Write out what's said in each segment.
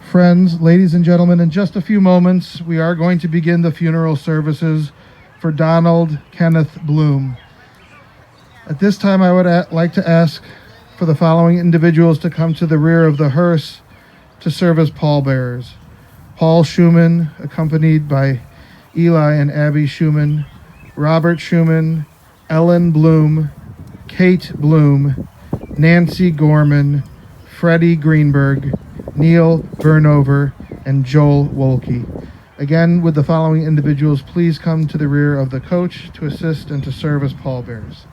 Friends, ladies and gentlemen, in just a few moments, we are going to begin the funeral services for Donald Kenneth Bloom. At this time, I would like to ask for the following individuals to come to the rear of the hearse to serve as pallbearers. Paul Shuman, accompanied by Eli and Abbey Shuman, Robert Shuman, Ellen Bloom, Kate Bloom, Nancy Gorman, Freddie Greenberg, Neil Vernover, and Joel Wolke. Again, would the following individuals please come to the rear of the coach to assist and to serve as pallbearers.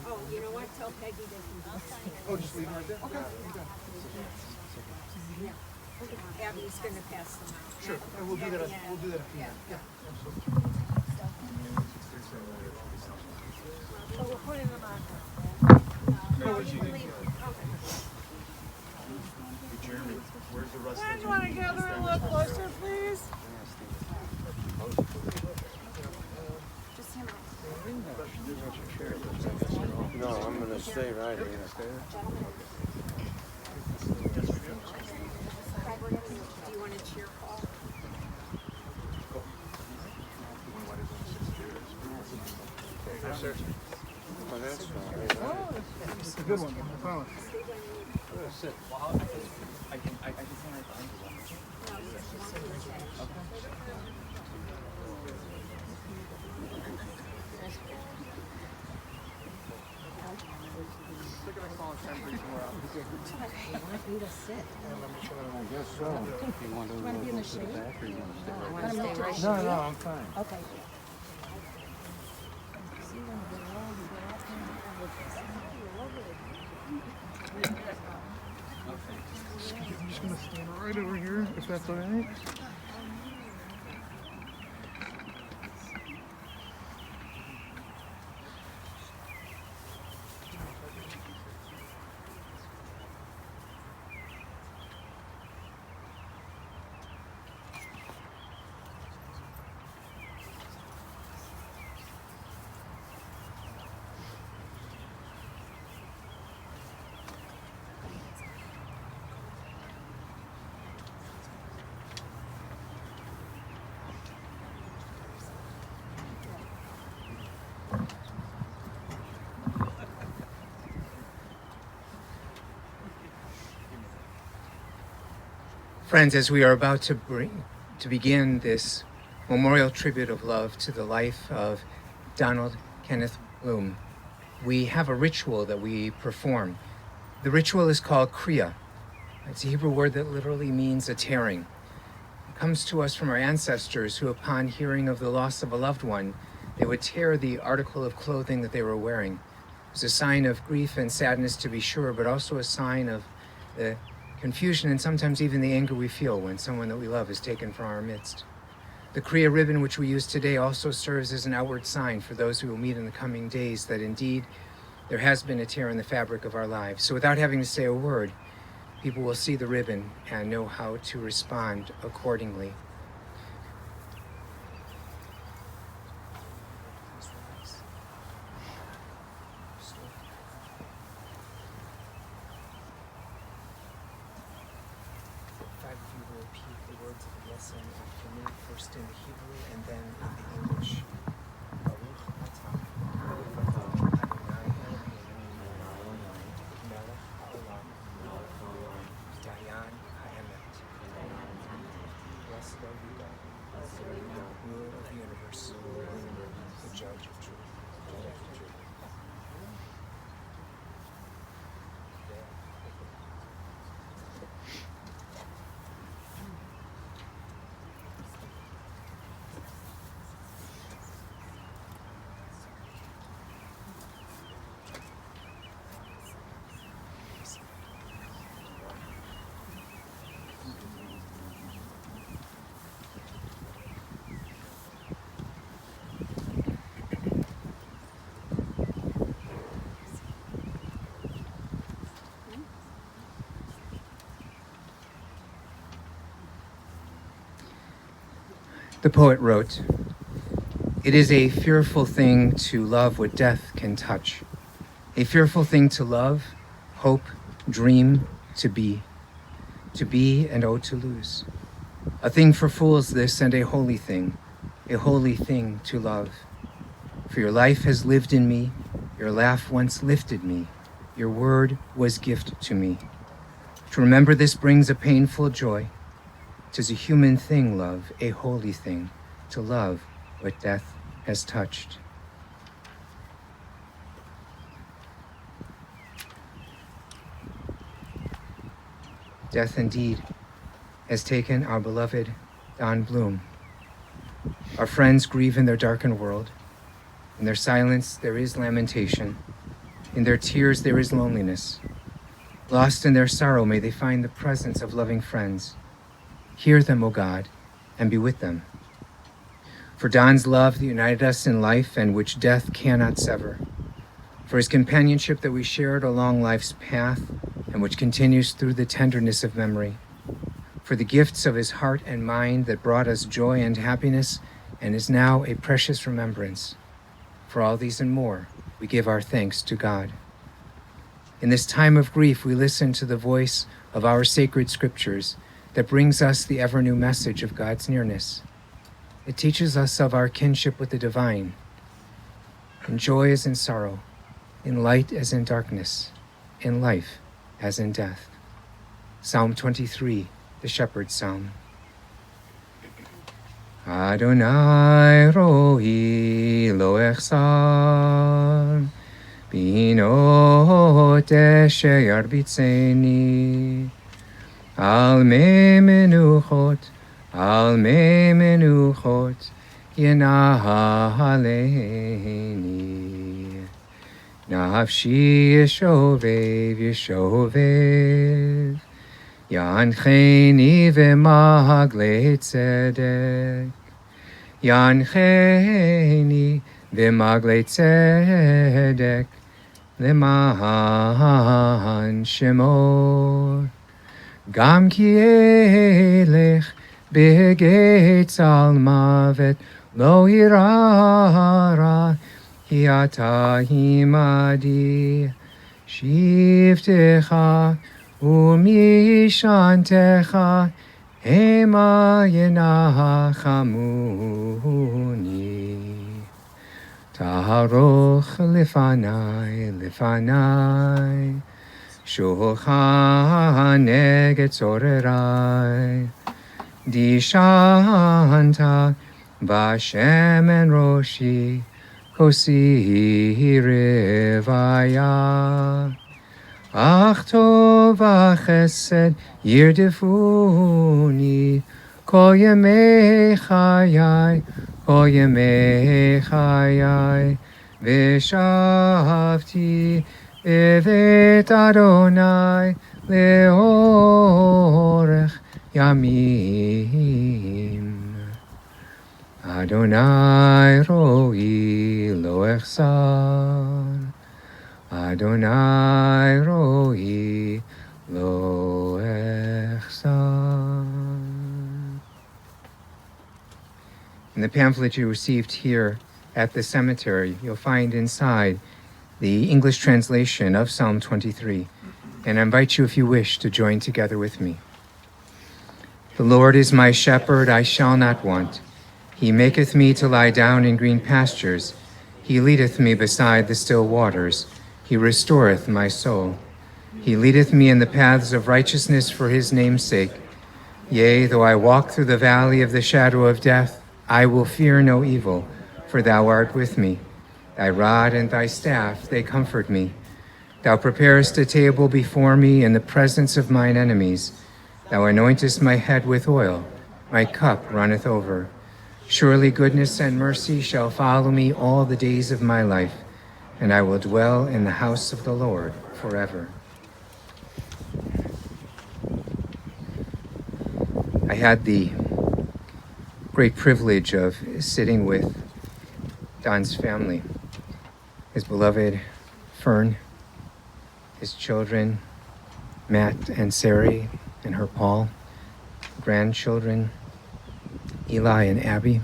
Oh, you know what? Tell Peggy they can do that. Oh, just leave it right there? Okay. Yeah. Abby's going to pass them out. Sure, and we'll do that. We'll do that at the end. Yeah, absolutely. So we're putting them on. No, you can leave. Jeremy, where's the rest Fern, you want to gather a little closer, please? No, I'm going to stay right here. Do you want to cheer, Paul? Oh, that's fine. good one. I promise. Want me to sit? I guess so. You want to Want to be in the shade? back or you want to stay I want to stay right No, no, I'm fine. Okay. I'm just gonna stand right over here, if that's all right. Friends, as we are about to begin this memorial tribute of love to the life of Donald Kenneth Bloom, we have a ritual that we perform. The ritual is called Kriya. It's a Hebrew word that literally means a tearing. It comes to us from our ancestors who, upon hearing of the loss of a loved one, they would tear the article of clothing that they were wearing. It was a sign of grief and sadness, to be sure, but also a sign of the confusion and sometimes even the anger we feel when someone that we love is taken from our midst. The Kriya ribbon which we use today also serves as an outward sign for those who will meet in the coming days that indeed there has been a tear in the fabric of our lives. So without having to say a word, people will see the ribbon and know how to respond accordingly. Five of you will repeat the words of the lesson after me, first in the Hebrew and then in the English. Baruch atah Adonai Eloheinu melech haolam dayan ha'emet. Blessed are you, God, ruler of the universe, the judge of truth. The poet wrote, "It is a fearful thing to love what death can touch, a fearful thing to love, hope, dream, to be and oh to lose. A thing for fools this and a holy thing to love. For your life has lived in me, your laugh once lifted me, your word was gift to me. To remember this brings a painful joy. 'Tis a human thing, love, a holy thing, to love what death has touched." Death indeed has taken our beloved Don Bloom. Our friends grieve in their darkened world. In their silence there is lamentation. In their tears there is loneliness. Lost in their sorrow may they find the presence of loving friends. Hear them, O God, and be with them. For Don's love that united us in life and which death cannot sever. For his companionship that we shared along life's path and which continues through the tenderness of memory. For the gifts of his heart and mind that brought us joy and happiness and is now a precious remembrance. For all these and more, we give our thanks to God. In this time of grief, we listen to the voice of our sacred scriptures that brings us the ever-new message of God's nearness. It teaches us of our kinship with the divine, in joy as in sorrow, in light as in darkness, in life as in death. Psalm 23, the Shepherd's Psalm. Adonai ro'i lo echsar, binot eshe yarbitzeni, al me menuchot yenahaleini. Nafshi yeshovev, Yancheni v'magle tzedek, Yancheni v'magle tzedek, Leman shemo, Gam ki elech b'getz al mavet, Lo irara, Hi ata himadi, Shivtecha, Umishantecha hema yenachamuni. Taharoch lefanai, shulchan neget zorerai. Dishanta b'shemen roshi, kosi revaya. Ach tov chesed yirdefuni, kol yemei chayai, v'shavti bevet Adonai leorech yamim. Adonai ro'i lo echsar, Adonai ro'i lo echsar. In the pamphlet you received here at the cemetery, you'll find inside the English translation of Psalm 23, and I invite you, if you wish, to join together with me. The Lord is my shepherd, I shall not want. He maketh me to lie down in green pastures. He leadeth me beside the still waters. He restoreth my soul. He leadeth me in the paths of righteousness for his name's sake. Yea, though I walk through the valley of the shadow of death, I will fear no evil, for thou art with me. Thy rod and thy staff, they comfort me. Thou preparest a table before me in the presence of mine enemies. Thou anointest my head with oil. My cup runneth over. Surely goodness and mercy shall follow me all the days of my life, and I will dwell in the house of the Lord forever. I had the great privilege of sitting with Don's family, his beloved Fern, his children, Matt and Sari and her Paul, grandchildren, Eli and Abbey.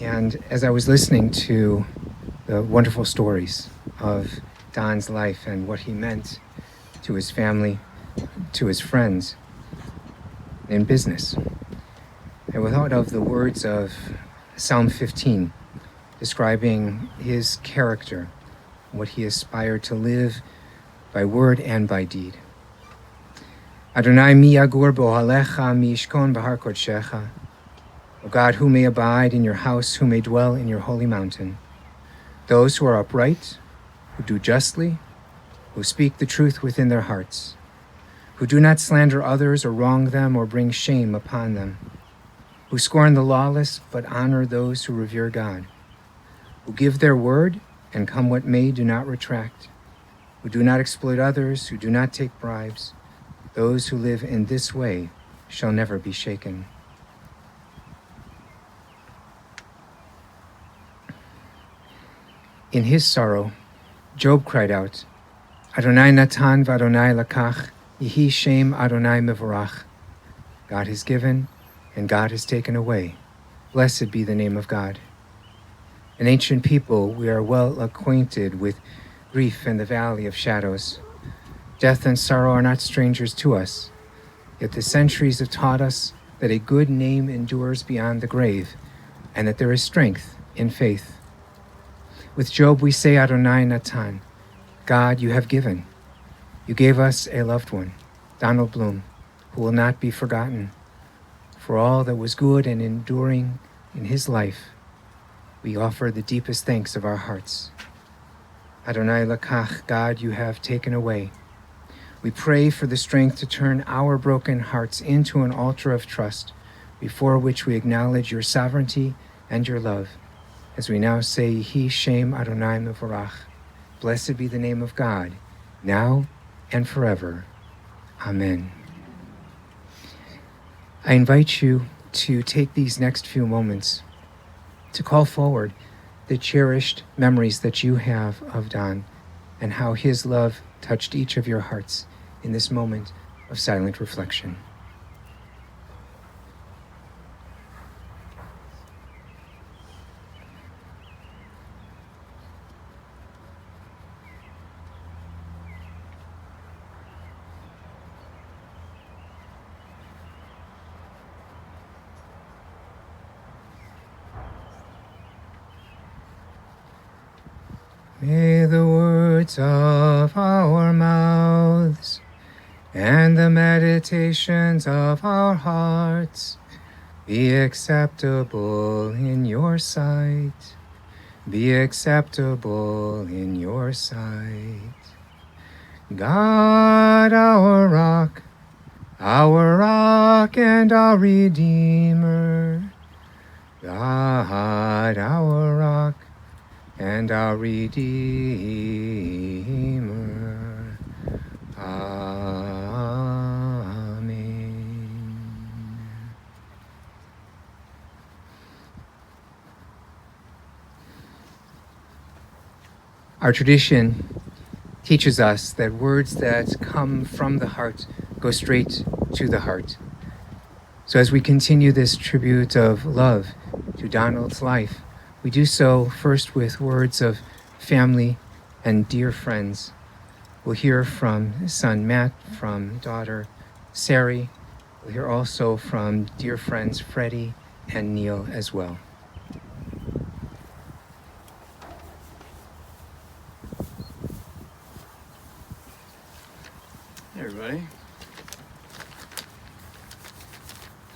And as I was listening to the wonderful stories of Don's life and what he meant to his family, to his friends, in business, I thought of the words of Psalm 15, describing his character, what he aspired to live by word and by deed. Adonai mi yagur bo'alecha mi yishkon b'har kodshecha. O God, who may abide in your house, who may dwell in your holy mountain. Those who are upright, who do justly, who speak the truth within their hearts, who do not slander others or wrong them or bring shame upon them, who scorn the lawless but honor those who revere God, who give their word and come what may do not retract, who do not exploit others, who do not take bribes. Those who live in this way shall never be shaken. In his sorrow, Job cried out, Adonai natan v'Adonai lakach, yehi shem Adonai mevorach. God has given, and God has taken away. Blessed be the name of God. An ancient people, we are well acquainted with grief in the valley of shadows. Death and sorrow are not strangers to us, yet the centuries have taught us that a good name endures beyond the grave, and that there is strength in faith. With Job we say Adonai Natan, God, you have given. You gave us a loved one, Donald Bloom, who will not be forgotten. For all that was good and enduring in his life, we offer the deepest thanks of our hearts. Adonai Lakach, God, you have taken away. We pray for the strength to turn our broken hearts into an altar of trust, before which we acknowledge your sovereignty and your love. As we now say, Yehi Shem Adonai Mevorach, blessed be the name of God, now and forever. Amen. I invite you to take these next few moments to call forward the cherished memories that you have of Don and how his love touched each of your hearts in this moment of silent reflection. May the words of our mouths and the meditations of our hearts be acceptable in your sight. Be acceptable in your sight. God, our rock and our Redeemer. God, our rock and our Redeemer. Amen. Our tradition teaches us that words that come from the heart go straight to the heart. So as we continue this tribute of love to Donald's life, we do so first with words of family and dear friends. We'll hear from son Matt, from daughter Sari. We'll hear also from dear friends Freddie and Neil as well. Hey everybody.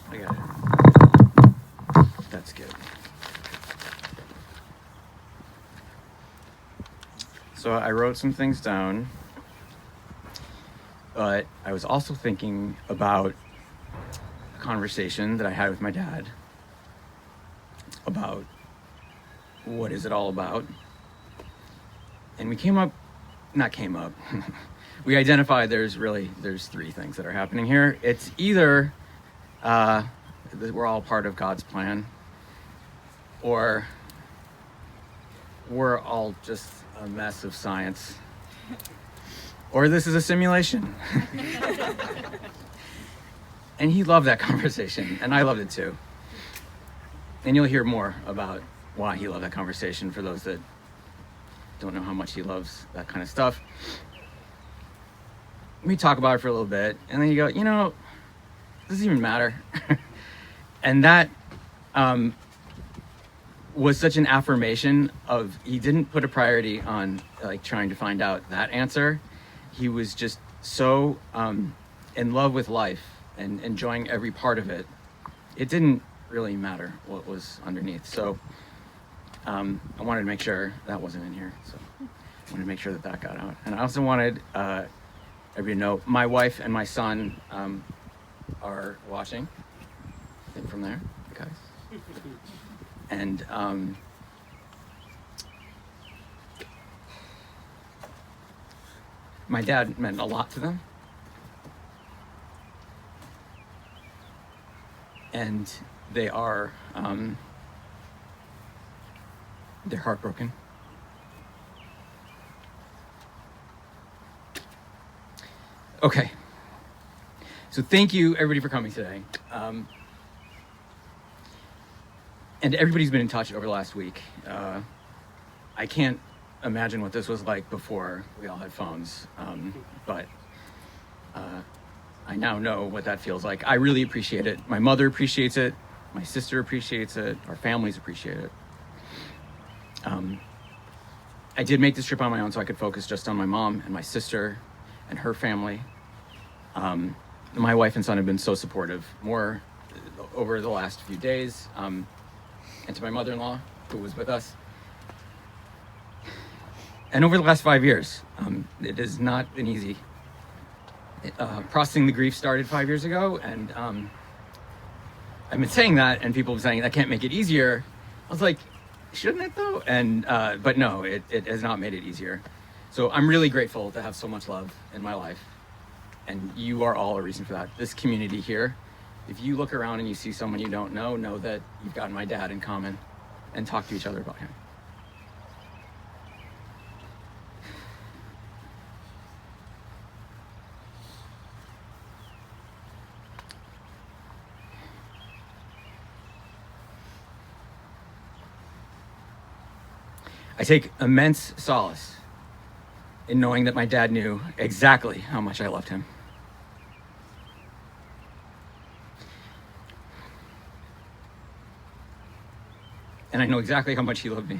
I got it. That's good. So I wrote some things down, but I was also thinking about a conversation that I had with my dad about what is it all about. And we we identified there's three things that are happening here. It's either we're all part of God's plan, or we're all just a mess of science, or this is a simulation. And he loved that conversation, and I loved it too. And you'll hear more about why he loved that conversation for those that don't know how much he loves that kind of stuff. We talk about it for a little bit, and then you go, does it even matter? And that was such an affirmation of, he didn't put a priority on like trying to find out that answer. He was just so in love with life and enjoying every part of it. It didn't really matter what was underneath. So I wanted to make sure that wasn't in here. So I wanted to make sure that got out. And I also wanted everybody to know my wife and my son are watching. I think from there, guys. And my dad meant a lot to them. And they are, they're heartbroken. Okay. So thank you everybody for coming today. And everybody's been in touch over the last week. I can't imagine what this was like before we all had phones, but I now know what that feels like. I really appreciate it. My mother appreciates it. My sister appreciates it. Our families appreciate it. I did make this trip on my own so I could focus just on my mom and my sister and her family. My wife and son have been so supportive, more over the last few days, and to my mother-in-law, who was with us. And over the last 5 years, it has not been easy. Processing the grief started 5 years ago, and I've been saying that, and people have been saying that can't make it easier. I was like, shouldn't it though? And but no, it has not made it easier. So I'm really grateful to have so much love in my life, and you are all a reason for that. This community here, if you look around and you see someone you don't know that you've got my dad in common, and talk to each other about him. I take immense solace in knowing that my dad knew exactly how much I loved him. And I know exactly how much he loved me.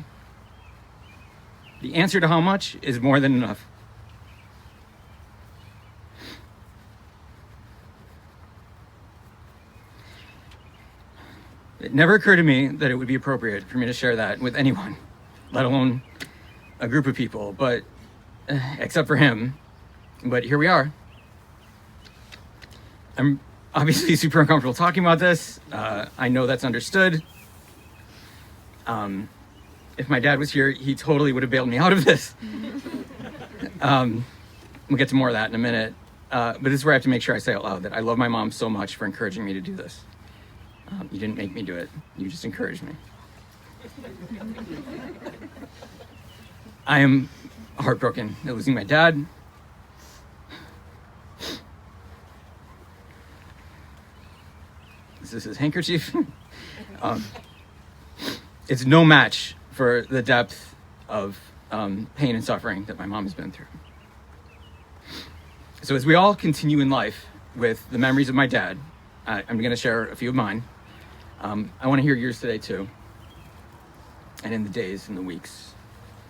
The answer to how much is more than enough. It never occurred to me that it would be appropriate for me to share that with anyone, let alone a group of people, but except for him. But here we are. I'm obviously super uncomfortable talking about this. I know that's understood. If my dad was here, he totally would have bailed me out of this. We'll get to more of that in a minute. But this is where I have to make sure I say out loud that I love my mom so much for encouraging me to do this. You didn't make me do it. You just encouraged me. I am heartbroken at losing my dad. This is his handkerchief. It's no match for the depth of pain and suffering that my mom has been through. So as we all continue in life with the memories of my dad, I'm going to share a few of mine. I want to hear yours today too, and in the days and the weeks,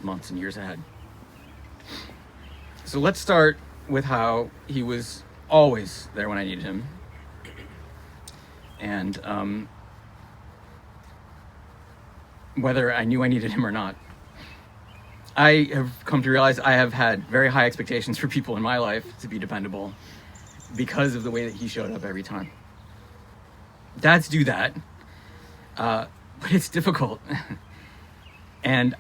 months and years ahead. So let's start with how he was always there when I needed him. And whether I knew I needed him or not. I have come to realize I have had very high expectations for people in my life to be dependable because of the way that he showed up every time. Dads do that, but it's difficult. And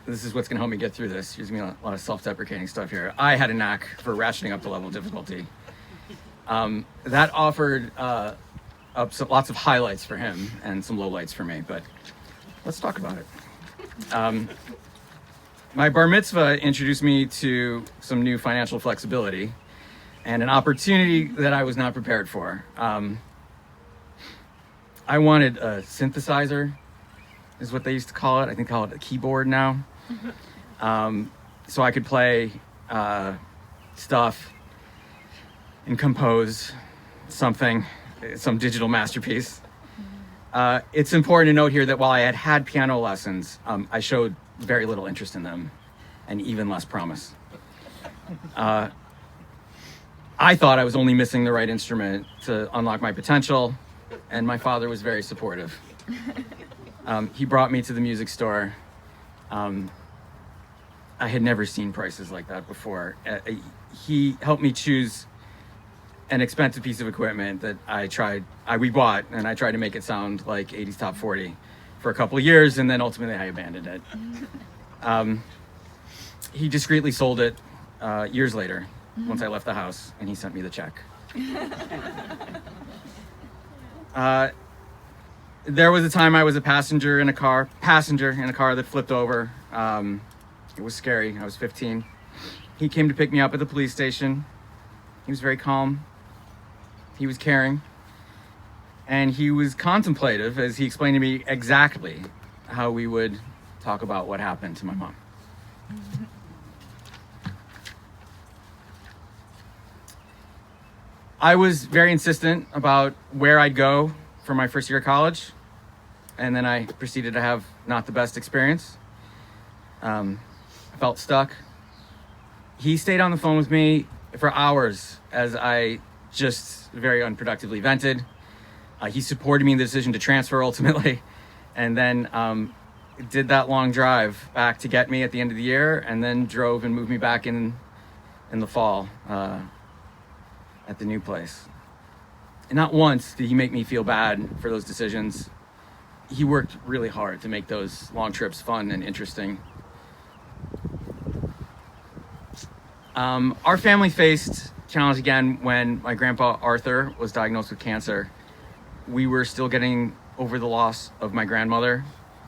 this is what's gonna help me get through this. Here's me a lot of self-deprecating stuff here. I had a knack for ratcheting up the level of difficulty. That offered lots of highlights for him and some lowlights for me, but let's talk about it. My bar mitzvah introduced me to some new financial flexibility and an opportunity that I was not prepared for. I wanted a synthesizer, is what they used to call it. I think they call it a keyboard now. So I could play stuff and compose something, some digital masterpiece. It's important to note here that while I had piano lessons, I showed very little interest in them and even less promise. I thought I was only missing the right instrument to unlock my potential, and my father was very supportive. He brought me to the music store. I had never seen prices like that before. He helped me choose an expensive piece of equipment that we bought, and I tried to make it sound like 80s Top 40 for a couple of years, and then ultimately I abandoned it. He discreetly sold it years later, once I left the house, and he sent me the check. There was a time I was a passenger in a car that flipped over. It was scary. I was 15. He came to pick me up at the police station. He was very calm. He was caring. And he was contemplative as he explained to me exactly how we would talk about what happened to my mom. I was very insistent about where I'd go for my first year of college, and then I proceeded to have not the best experience. I felt stuck. He stayed on the phone with me for hours as I just very unproductively vented. He supported me in the decision to transfer ultimately, and then did that long drive back to get me at the end of the year, and then drove and moved me back in the fall at the new place. And not once did he make me feel bad for those decisions. He worked really hard to make those long trips fun and interesting. Our family faced challenge again when my grandpa Arthur was diagnosed with cancer. We were still getting over the loss of my grandmother,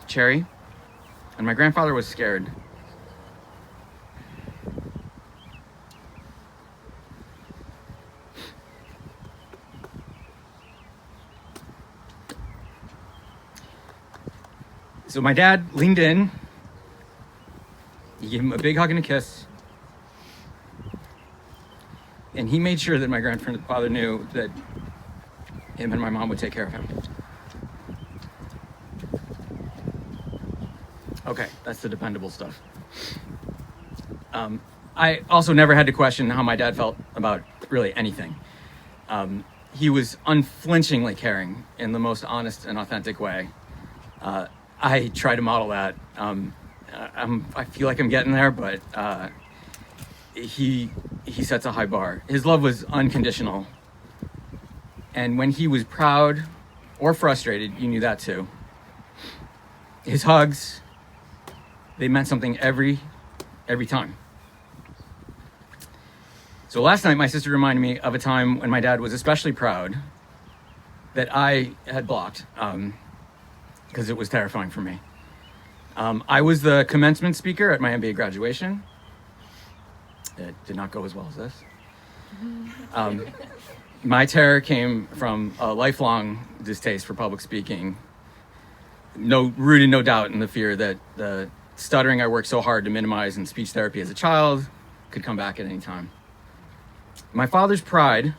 Cherry, and my grandfather was scared. So my dad leaned in, he gave him a big hug and a kiss, and he made sure that my grandfather knew that him and my mom would take care of him. Okay, that's the dependable stuff. I also never had to question how my dad felt about really anything. He was unflinchingly caring in the most honest and authentic way. I try to model that. I feel like I'm getting there, but he sets a high bar. His love was unconditional. And when he was proud or frustrated, you knew that too. His hugs, they meant something every time. So last night, my sister reminded me of a time when my dad was especially proud that I had blocked, because it was terrifying for me. I was the commencement speaker at my MBA graduation. It did not go as well as this. My terror came from a lifelong distaste for public speaking, rooted no doubt in the fear that the stuttering I worked so hard to minimize in speech therapy as a child could come back at any time. My father's pride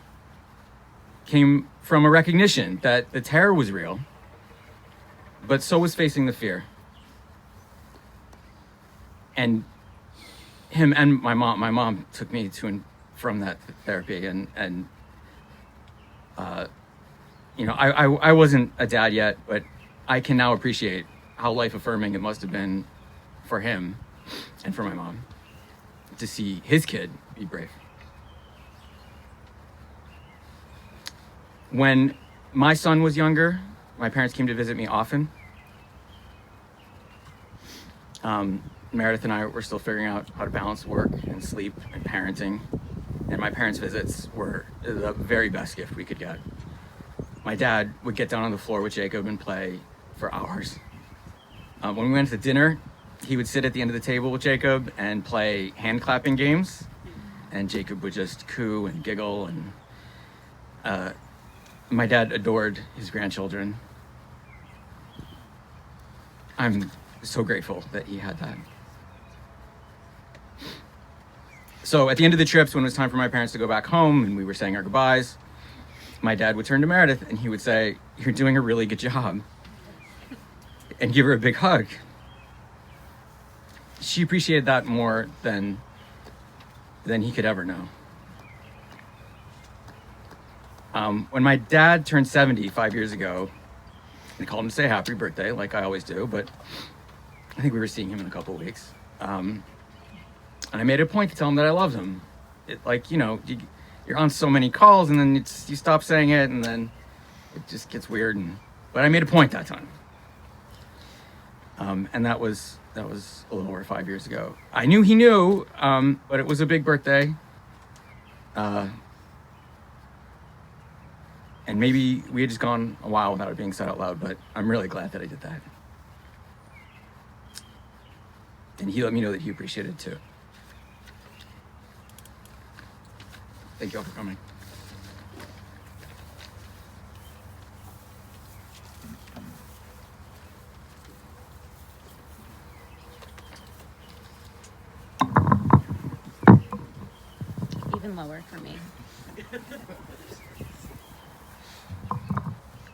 came from a recognition that the terror was real, but so was facing the fear. And him and my mom took me to and from that therapy, and I wasn't a dad yet, but I can now appreciate how life affirming it must have been for him and for my mom to see his kid be brave. When my son was younger, my parents came to visit me often. Meredith and I were still figuring out how to balance work and sleep and parenting, and my parents' visits were the very best gift we could get. My dad would get down on the floor with Jacob and play for hours. When we went to dinner, he would sit at the end of the table with Jacob and play hand clapping games, and Jacob would just coo and giggle, and my dad adored his grandchildren. I'm so grateful that he had that. So at the end of the trips, when it was time for my parents to go back home and we were saying our goodbyes, my dad would turn to Meredith and he would say, "You're doing a really good job," and give her a big hug. She appreciated that more than he could ever know. When my dad turned 70 5 years ago, I called him to say happy birthday, like I always do, but I think we were seeing him in a couple of weeks. And I made a point to tell him that I loved him. You're on so many calls and then you stop saying it and then it just gets weird. But I made a point that time. And that was a little over 5 years ago. I knew he knew, but it was a big birthday. And maybe we had just gone a while without it being said out loud, but I'm really glad that I did that. And he let me know that he appreciated it too. Thank you all for coming. Even lower for me.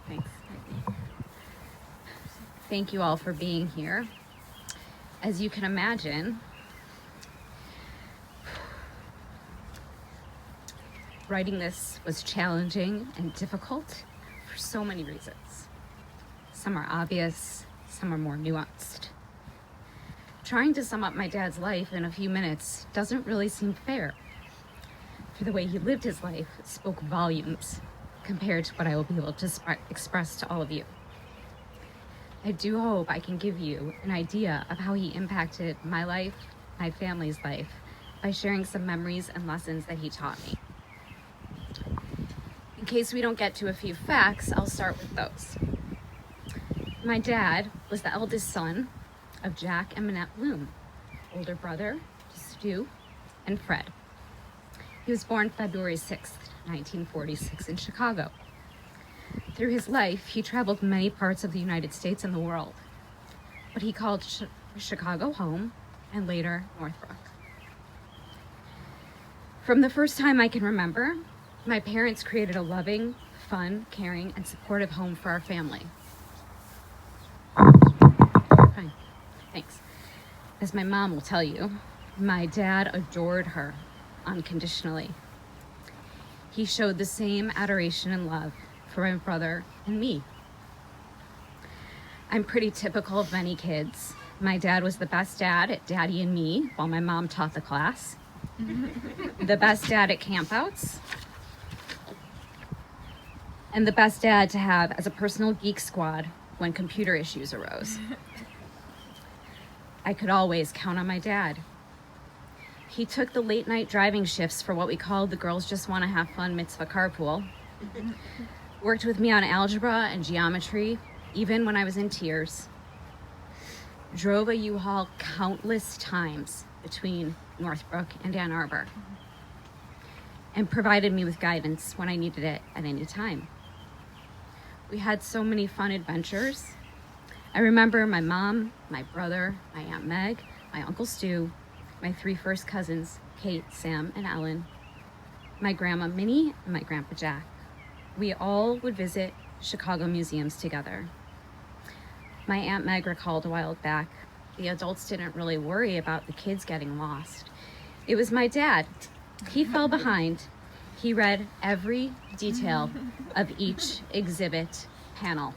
Thanks. Thank you all for being here. As you can imagine, Writing this was challenging and difficult for so many reasons. Some are obvious, some are more nuanced. Trying to sum up my dad's life in a few minutes doesn't really seem fair, for the way he lived his life spoke volumes compared to what I will be able to express to all of you. I do hope I can give you an idea of how he impacted my life, my family's life, by sharing some memories and lessons that he taught me. In case we don't get to a few facts, I'll start with those. My dad was the eldest son of Jack and Minnette Bloom, older brother to Stu and Fred. He was born February 6th, 1946 in Chicago. Through his life, he traveled many parts of the United States and the world, but he called Chicago home and later Northbrook. From the first time I can remember, my parents created a loving, fun, caring, and supportive home for our family. Fine. Thanks. As my mom will tell you, my dad adored her unconditionally. He showed the same adoration and love for my brother and me. I'm pretty typical of many kids. My dad was the best dad at Daddy and Me while my mom taught the class. The best dad at campouts. And the best dad to have as a personal geek squad when computer issues arose. I could always count on my dad. He took the late night driving shifts for what we called the Girls Just Want to Have Fun Mitzvah Carpool. Worked with me on algebra and geometry, even when I was in tears. Drove a U-Haul countless times between Northbrook and Ann Arbor. And provided me with guidance when I needed it at any time. We had so many fun adventures. I remember my mom, my brother, my Aunt Meg, my Uncle Stu, my 3 first cousins, Kate, Sam, and Ellen, my Grandma Minnie, and my Grandpa Jack. We all would visit Chicago museums together. My Aunt Meg recalled a while back, the adults didn't really worry about the kids getting lost. It was my dad. He fell behind. He read every detail of each exhibit panel.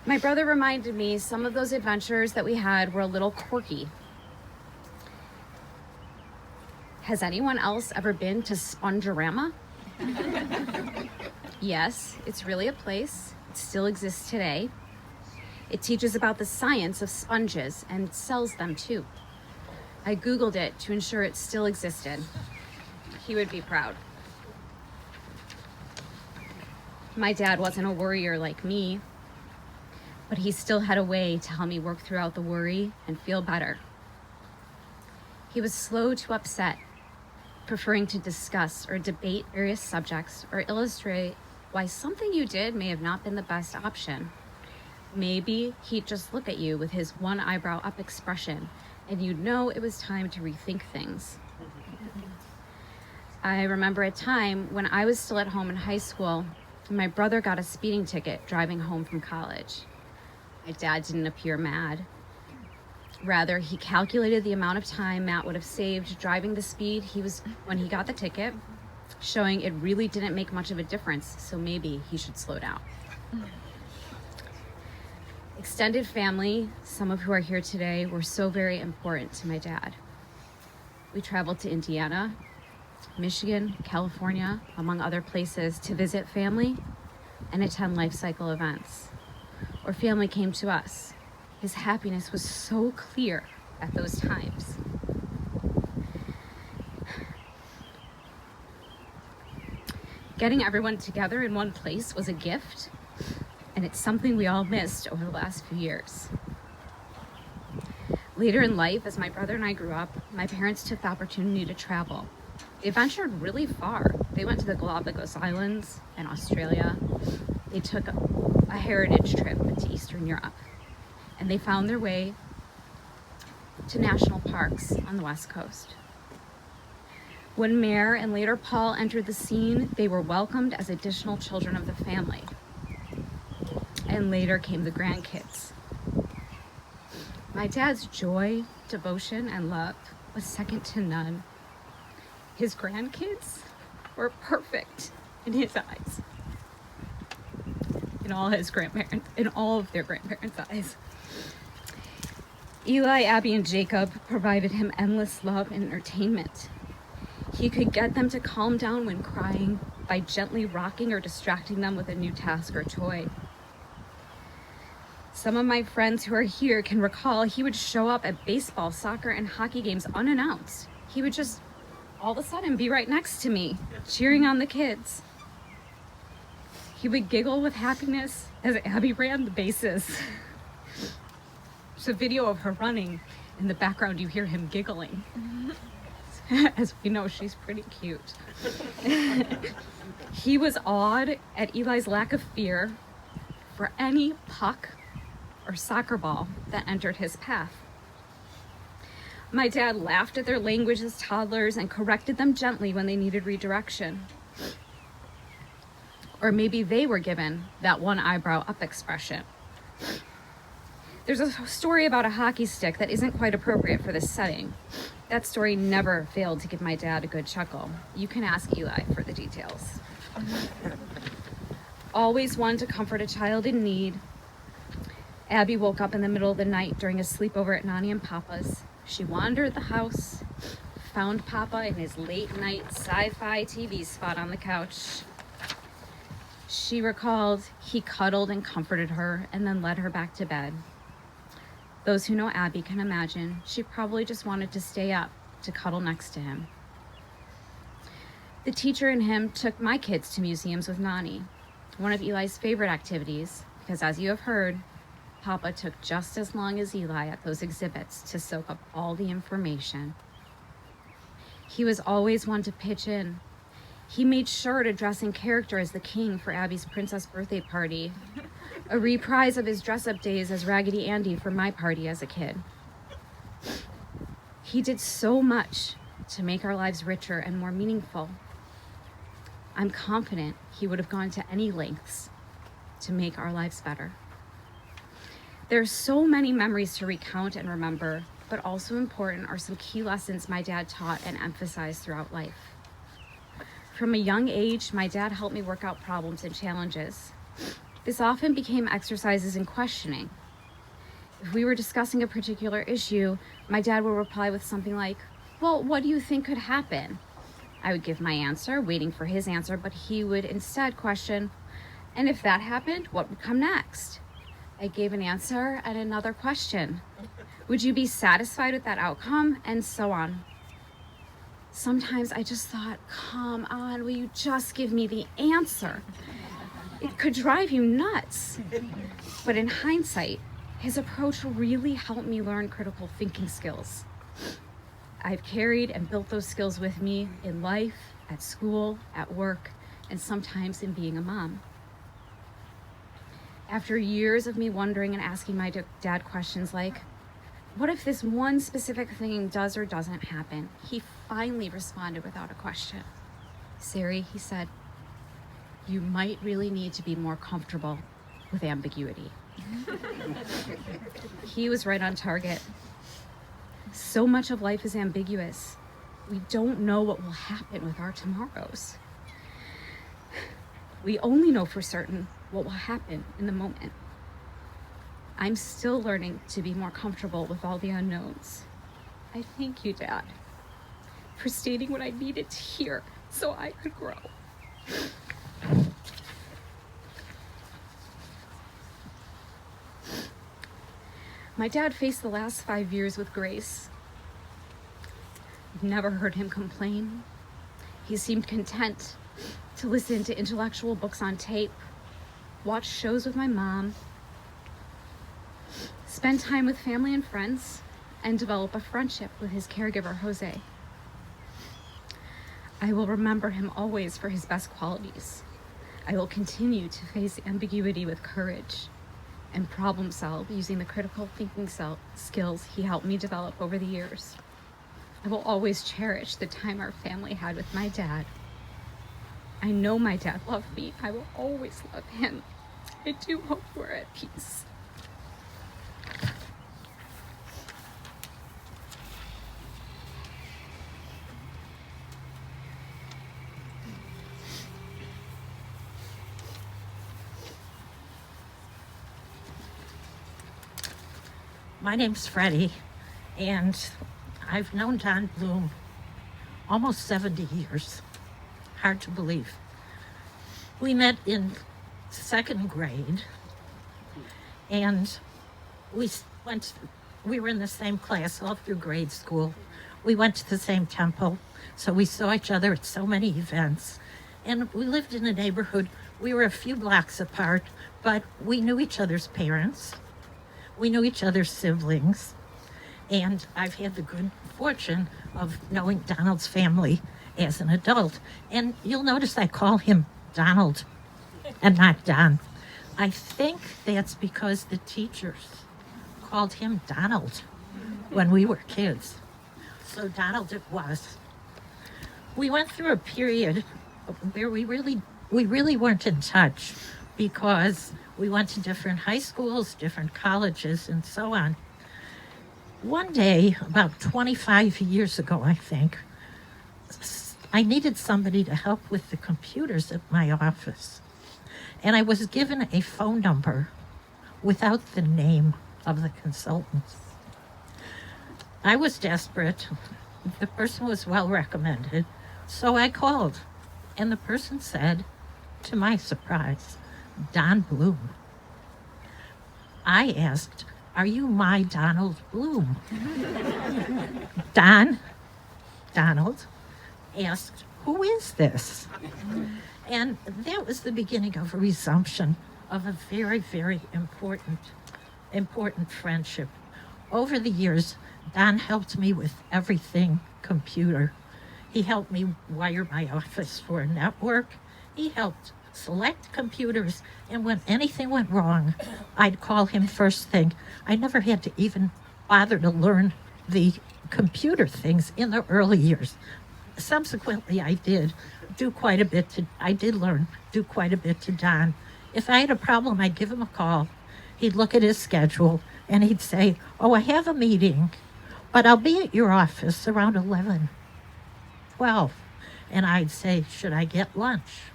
My brother reminded me some of those adventures that we had were a little quirky. Has anyone else ever been to Spongerama? Yes, it's really a place. It still exists today. It teaches about the science of sponges and sells them too. I Googled it to ensure it still existed. He would be proud. My dad wasn't a worrier like me, but he still had a way to help me work throughout the worry and feel better. He was slow to upset, preferring to discuss or debate various subjects or illustrate why something you did may have not been the best option. Maybe he'd just look at you with his one eyebrow up expression and you'd know it was time to rethink things. I remember a time when I was still at home in high school and my brother got a speeding ticket driving home from college. My dad didn't appear mad. Rather, he calculated the amount of time Matt would have saved driving the speed he was when he got the ticket, showing it really didn't make much of a difference, so maybe he should slow down. Extended family, some of who are here today, were so very important to my dad. We traveled to Indiana, Michigan, California, among other places, to visit family and attend life cycle events. Or family came to us. His happiness was so clear at those times. Getting everyone together in one place was a gift, and it's something we all missed over the last few years. Later in life, as my brother and I grew up, my parents took the opportunity to travel. They ventured really far. They went to the Galapagos Islands and Australia. They took a heritage trip to Eastern Europe, and they found their way to national parks on the West Coast. When Mare and later Paul entered the scene, they were welcomed as additional children of the family. And later came the grandkids. My dad's joy, devotion, and love was second to none. His grandkids were perfect in his eyes. In all of their grandparents' eyes. Eli, Abbey, and Jacob provided him endless love and entertainment. He could get them to calm down when crying by gently rocking or distracting them with a new task or toy. Some of my friends who are here can recall he would show up at baseball, soccer, and hockey games unannounced. He would just all of a sudden be right next to me, cheering on the kids. He would giggle with happiness as Abbey ran the bases. There's a video of her running. In the background, you hear him giggling. As we know, she's pretty cute. He was awed at Eli's lack of fear for any puck or soccer ball that entered his path. My dad laughed at their language as toddlers and corrected them gently when they needed redirection. Or maybe they were given that one eyebrow up expression. There's a story about a hockey stick that isn't quite appropriate for this setting. That story never failed to give my dad a good chuckle. You can ask Eli for the details. Always one to comfort a child in need. Abbey woke up in the middle of the night during a sleepover at Nani and Papa's. She wandered the house, found Papa in his late night sci-fi TV spot on the couch. She recalled he cuddled and comforted her and then led her back to bed. Those who know Abbey can imagine she probably just wanted to stay up to cuddle next to him. The teacher and him took my kids to museums with Nani, one of Eli's favorite activities, because as you have heard, Papa took just as long as Eli at those exhibits to soak up all the information. He was always one to pitch in. He made sure to dress in character as the king for Abby's princess birthday party, a reprise of his dress-up days as Raggedy Andy for my party as a kid. He did so much to make our lives richer and more meaningful. I'm confident he would have gone to any lengths to make our lives better. There are so many memories to recount and remember, but also important are some key lessons my dad taught and emphasized throughout life. From a young age, my dad helped me work out problems and challenges. This often became exercises in questioning. If we were discussing a particular issue, my dad would reply with something like, "Well, what do you think could happen?" I would give my answer, waiting for his answer, but he would instead question, "And if that happened, what would come next?" I gave an answer and another question. "Would you be satisfied with that outcome?" And so on. Sometimes I just thought, come on, will you just give me the answer? It could drive you nuts. But in hindsight, his approach really helped me learn critical thinking skills. I've carried and built those skills with me in life, at school, at work, and sometimes in being a mom. After years of me wondering and asking my dad questions like, what if this one specific thing does or doesn't happen? He finally responded without a question. "Sari," he said, "you might really need to be more comfortable with ambiguity." He was right on target. So much of life is ambiguous. We don't know what will happen with our tomorrows. We only know for certain what will happen in the moment. I'm still learning to be more comfortable with all the unknowns. I thank you, Dad, for stating what I needed to hear so I could grow. My dad faced the last 5 years with grace. I've never heard him complain. He seemed content to listen to intellectual books on tape, watch shows with my mom, spend time with family and friends, and develop a friendship with his caregiver, Jose. I will remember him always for his best qualities. I will continue to face ambiguity with courage and problem solve using the critical thinking skills he helped me develop over the years. I will always cherish the time our family had with my dad. I know my dad loved me. I will always love him. I do hope we're at peace. My name's Freddie, and I've known Don Bloom almost 70 years. Hard to believe. We met in second grade, and we were in the same class all through grade school. We went to the same temple, so we saw each other at so many events. And we lived in a neighborhood. We were a few blocks apart, but we knew each other's parents. We knew each other's siblings. And I've had the good fortune of knowing Donald's family as an adult. And you'll notice I call him Donald and not Don. I think that's because the teachers called him Donald when we were kids. So Donald it was. We went through a period where we really weren't in touch because we went to different high schools, different colleges, and so on. One day, about 25 years ago, I think, I needed somebody to help with the computers at my office. And I was given a phone number without the name of the consultants. I was desperate. The person was well recommended, so I called. And the person said, to my surprise, Don Bloom. I asked, are you my Donald Bloom? Donald asked, who is this? And that was the beginning of a resumption of a very, very important friendship. Over the years, Don helped me with everything computer. He helped me wire my office for a network. He helped select computers, and when anything went wrong, I'd call him first thing. I never had to even bother to learn the computer things in the early years. Subsequently, I did learn quite a bit to Don. If I had a problem, I'd give him a call. He'd look at his schedule, and he'd say, oh, I have a meeting, but I'll be at your office around 11, 12. And I'd say, should I get lunch?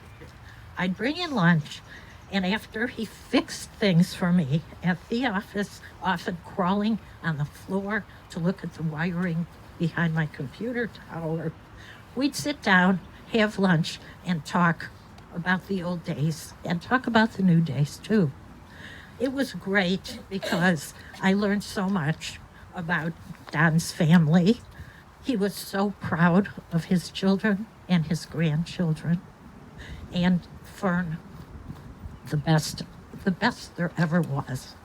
I'd bring in lunch, and after he fixed things for me at the office, often crawling on the floor to look at the wiring behind my computer tower, we'd sit down, have lunch, and talk about the old days, and talk about the new days, too. It was great because I learned so much about Don's family. He was so proud of his children and his grandchildren. And Fern, the best there ever was,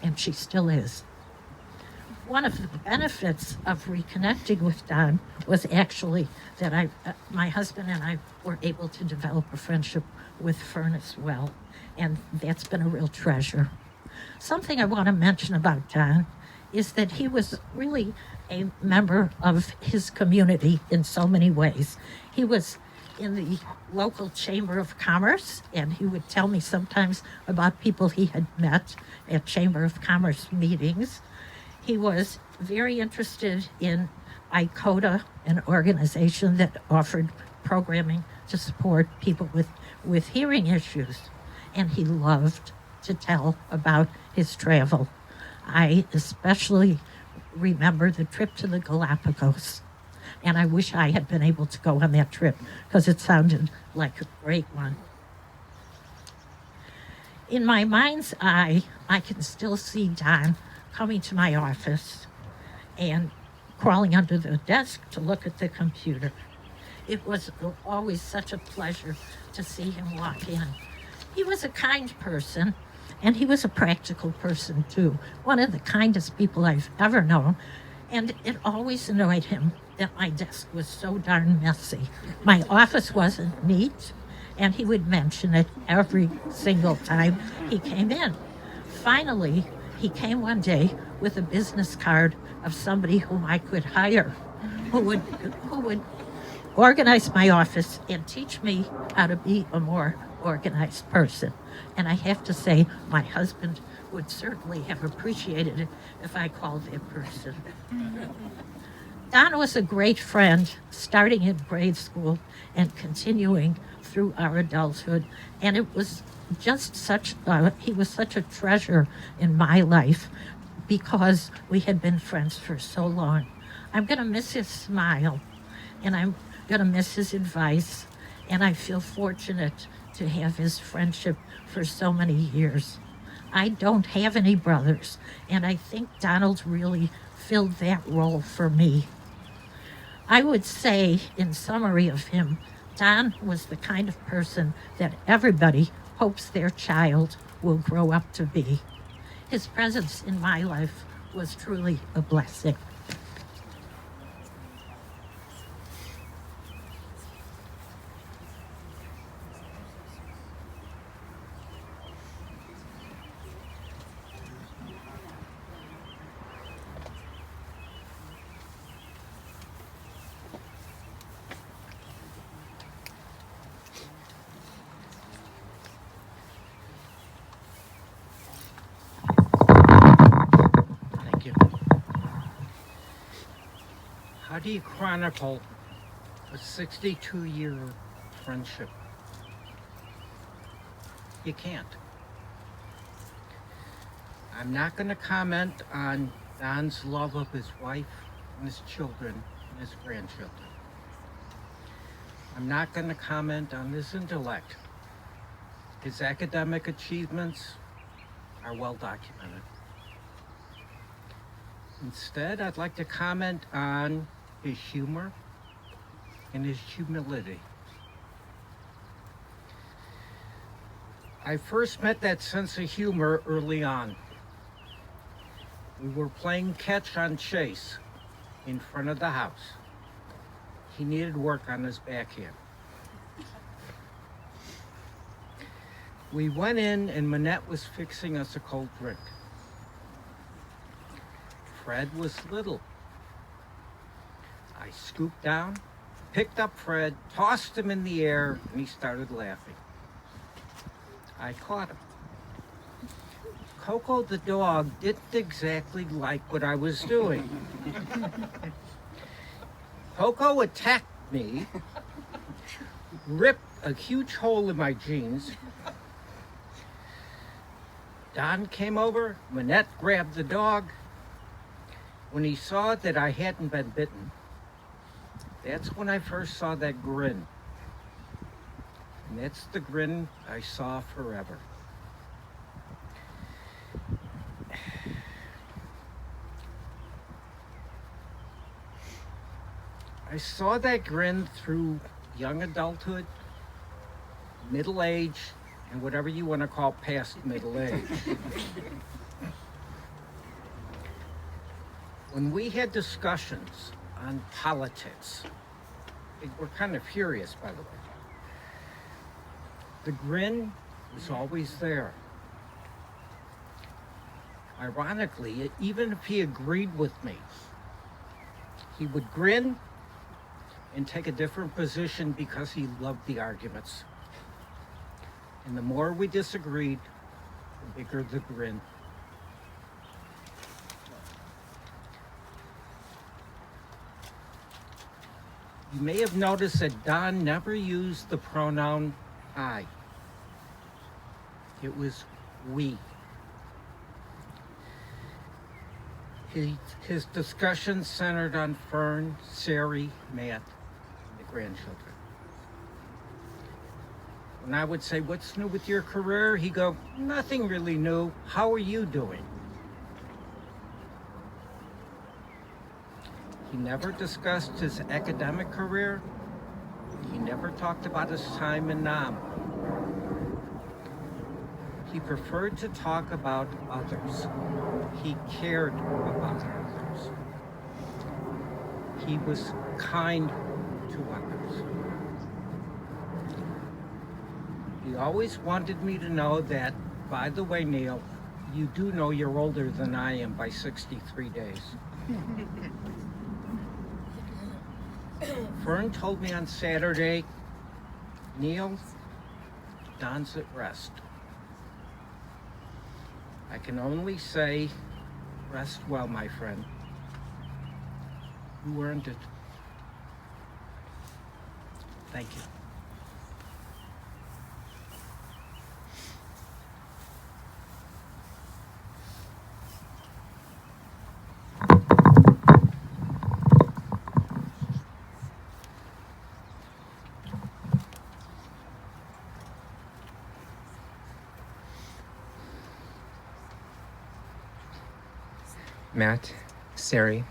and she still is. One of the benefits of reconnecting with Don was actually that my husband and I were able to develop a friendship with Fern as well, and that's been a real treasure. Something I want to mention about Don is that he was really a member of his community in so many ways. He was in the local Chamber of Commerce, and he would tell me sometimes about people he had met at Chamber of Commerce meetings. He was very interested in ICOTA, an organization that offered programming to support people with hearing issues. And he loved to tell about his travel. I especially remember the trip to the Galapagos. And I wish I had been able to go on that trip because it sounded like a great one. In my mind's eye, I can still see Don coming to my office and crawling under the desk to look at the computer. It was always such a pleasure to see him walk in. He was a kind person, and he was a practical person too. One of the kindest people I've ever known. And it always annoyed him that my desk was so darn messy. My office wasn't neat, and he would mention it every single time he came in. Finally, he came one day with a business card of somebody whom I could hire, who would organize my office and teach me how to be a more organized person. And I have to say, my husband would certainly have appreciated it if I called that person. Don was a great friend, starting in grade school and continuing through our adulthood. And it was just he was such a treasure in my life because we had been friends for so long. I'm going to miss his smile, and I'm going to miss his advice, and I feel fortunate to have his friendship for so many years. I don't have any brothers, and I think Donald really filled that role for me. I would say, in summary of him, Don was the kind of person that everybody hopes their child will grow up to be. His presence in my life was truly a blessing. Thank you. How do you chronicle a 62-year friendship? You can't. I'm not going to comment on Don's love of his wife and his children and his grandchildren. I'm not going to comment on his intellect. His academic achievements are well documented. Instead, I'd like to comment on his humor and his humility. I first met that sense of humor early on. We were playing catch on Chase in front of the house. He needed work on his backhand. We went in and Minnette was fixing us a cold drink. Fred was little. I scooped down, picked up Fred, tossed him in the air, and he started laughing. I caught him. Coco the dog didn't exactly like what I was doing. Coco attacked me, ripped a huge hole in my jeans. Don came over, Minnette grabbed the dog. When he saw that I hadn't been bitten, that's when I first saw that grin. And that's the grin I saw forever. I saw that grin through young adulthood, middle age, and whatever you want to call past middle age. When we had discussions on politics, they were kind of furious, by the way. The grin was always there. Ironically, even if he agreed with me, he would grin and take a different position because he loved the arguments. And the more we disagreed, the bigger the grin. You may have noticed that Don never used the pronoun I. It was we. His discussions centered on Fern, Sari, Matt, and the grandchildren. When I would say, "What's new with your career?" he'd go, "Nothing really new. How are you doing?" He never discussed his academic career. He never talked about his time in Nam. He preferred to talk about others. He cared about others. He was kind to others. He always wanted me to know that, by the way, Neil, you do know you're older than I am by 63 days. Fern told me on Saturday, "Neil, Don's at rest." I can only say, rest well, my friend. You earned it. Thank you. Matt, Sari,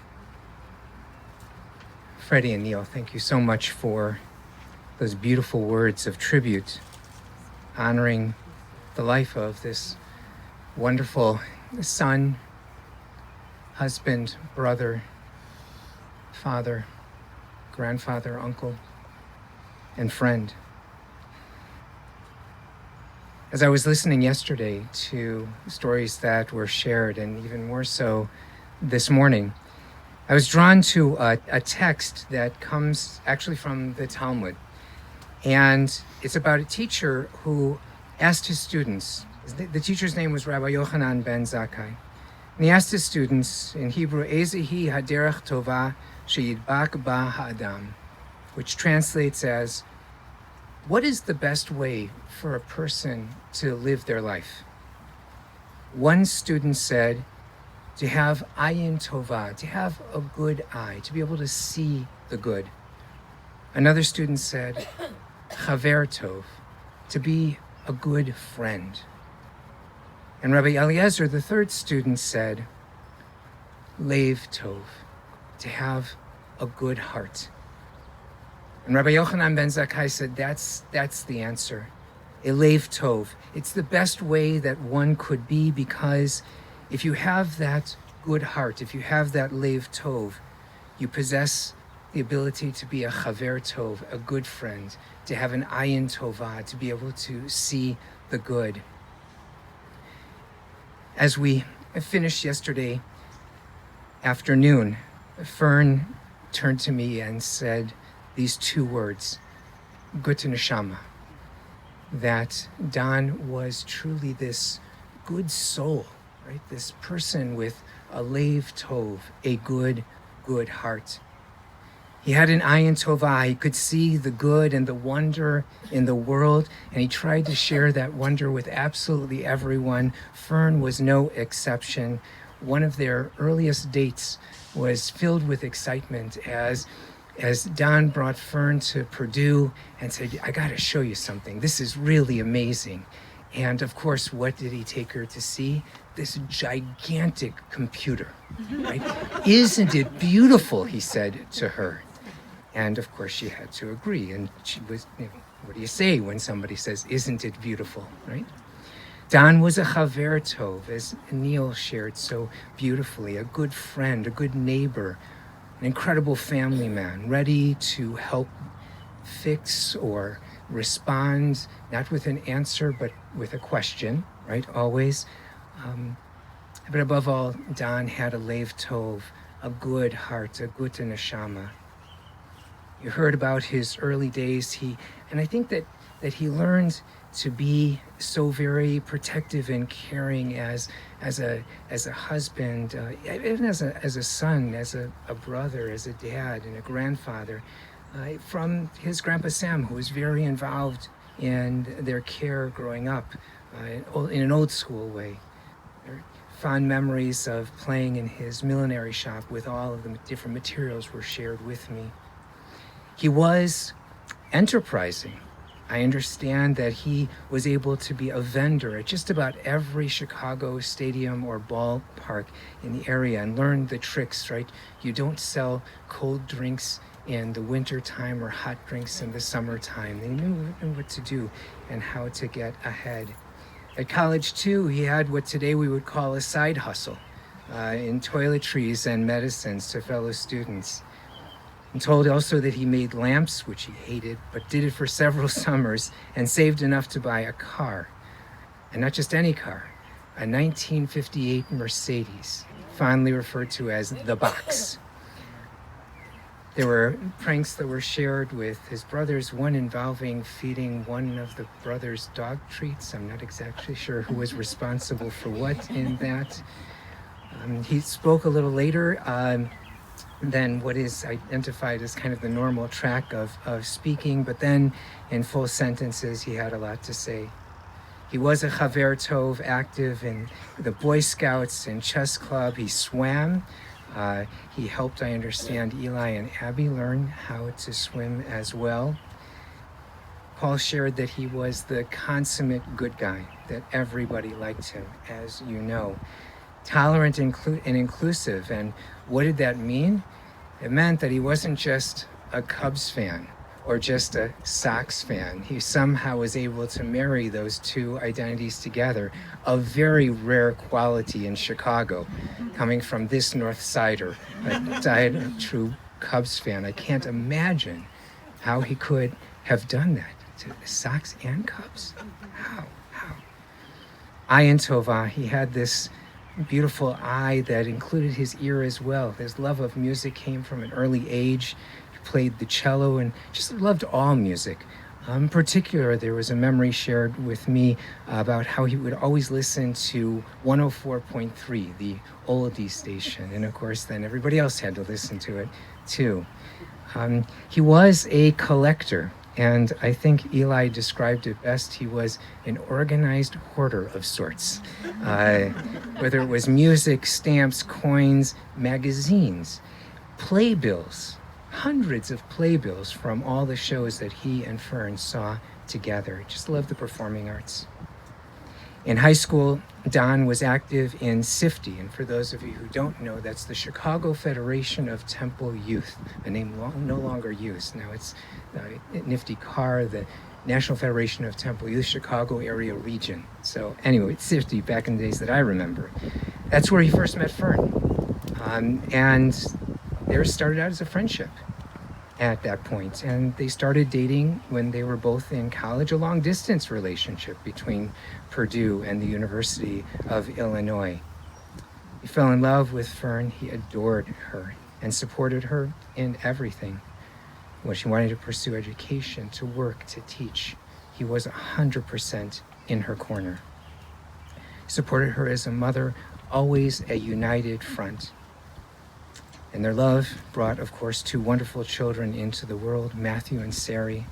Freddie, and Neil, thank you so much for those beautiful words of tribute, honoring the life of this wonderful son, husband, brother, father, grandfather, uncle, and friend. As I was listening yesterday to stories that were shared, and even more so this morning, I was drawn to a text that comes actually from the Talmud. And it's about a teacher who asked his students, the teacher's name was Rabbi Yochanan ben Zakkai, and he asked his students in Hebrew, Ezehi haderech tova sheyidbak ba ha'adam, which translates as, what is the best way for a person to live their life? One student said, to have ayin tova, to have a good eye, to be able to see the good. Another student said, chaver tov, to be a good friend. And Rabbi Eliezer, the third student, said, lev tov, to have a good heart. And Rabbi Yochanan ben Zakkai said, that's the answer. Elev tov. It's the best way that one could be, because if you have that good heart, if you have that lev tov, you possess the ability to be a chaver tov, a good friend, to have an ayin tova, to be able to see the good. As we finished yesterday afternoon, Fern turned to me and said these two words, gute neshama, that Don was truly this good soul, right? This person with a lev tov, a good heart. He had an ayin tova. He could see the good and the wonder in the world, and he tried to share that wonder with absolutely everyone. Fern was no exception. One of their earliest dates was filled with excitement as Don brought Fern to Purdue and said, I got to show you something. This is really amazing. And of course, what did he take her to see? This gigantic computer, right? Isn't it beautiful, he said to her. And of course, she had to agree. And she was, what do you say when somebody says, isn't it beautiful, right? Don was a chaver tov, as Neil shared so beautifully, a good friend, a good neighbor, an incredible family man, ready to help fix or respond, not with an answer, but with a question, right? Always. But above all, Don had a lev tov, a good heart, a gute neshama. You heard about his early days. And I think that he learned to be so very protective and caring as a husband, even as a son, as a brother, as a dad, and a grandfather, from his grandpa Sam, who was very involved in their care growing up, in an old school way. Fond memories of playing in his millinery shop with all of the different materials were shared with me. He was enterprising. I understand that he was able to be a vendor at just about every Chicago stadium or ballpark in the area and learn the tricks, right? You don't sell cold drinks in the winter time or hot drinks in the summertime. They knew what to do and how to get ahead. At college, too, he had what today we would call a side hustle in toiletries and medicines to fellow students. I'm told also that he made lamps, which he hated, but did it for several summers and saved enough to buy a car. And not just any car, a 1958 Mercedes, fondly referred to as the box. There were pranks that were shared with his brothers, one involving feeding one of the brothers dog treats. I'm not exactly sure who was responsible for what in that. He spoke a little later than what is identified as kind of the normal track of speaking, but then in full sentences, he had a lot to say. He was a chaver tov, active in the Boy Scouts and chess club. He swam. He helped, I understand, Eli and Abbey learn how to swim as well. Paul shared that he was the consummate good guy, that everybody liked him, as you know. tolerant and inclusive. And what did that mean? It meant that he wasn't just a Cubs fan or just a Sox fan. He somehow was able to marry those two identities together, a very rare quality in Chicago, coming from this North Sider, a true Cubs fan. I can't imagine how he could have done that to the Sox and Cubs. How? Eye and Tova, he had this beautiful eye that included his ear as well. His love of music came from an early age. He played the cello and just loved all music. In particular, there was a memory shared with me about how he would always listen to 104.3, the oldie station. And of course, then everybody else had to listen to it too. He was a collector. And I think Eli described it best. He was an organized hoarder of sorts. Whether it was music, stamps, coins, magazines, playbills, hundreds of playbills from all the shows that he and Fern saw together. Just loved the performing arts. In high school, Don was active in SIFTY, and for those of you who don't know, that's the Chicago Federation of Temple Youth, a name no longer used. Now it's Nifty Carr, the National Federation of Temple Youth, Chicago area region. So anyway, it's SIFTY back in the days that I remember. That's where he first met Fern. And there started out as a friendship at that point. And they started dating when they were both in college, a long distance relationship between Purdue and the University of Illinois. He fell in love with Fern. He adored her and supported her in everything. When she wanted to pursue education, to work, to teach, he was 100% in her corner. He supported her as a mother, always a united front. And their love brought, of course, two wonderful children into the world, Matthew and Sari.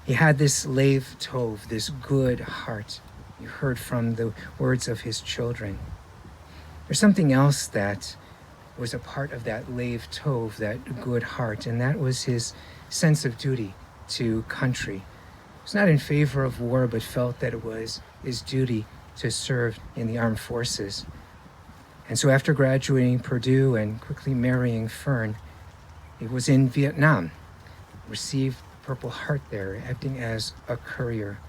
He had this Lev Tov, this good heart. You heard from the words of his children. There's something else that was a part of that Lev Tov, that good heart, and that was his sense of duty to country. He was not in favor of war, but felt that it was his duty to serve in the armed forces. And so after graduating Purdue and quickly marrying Fern, he was in Vietnam, received the Purple Heart there, acting as a courier.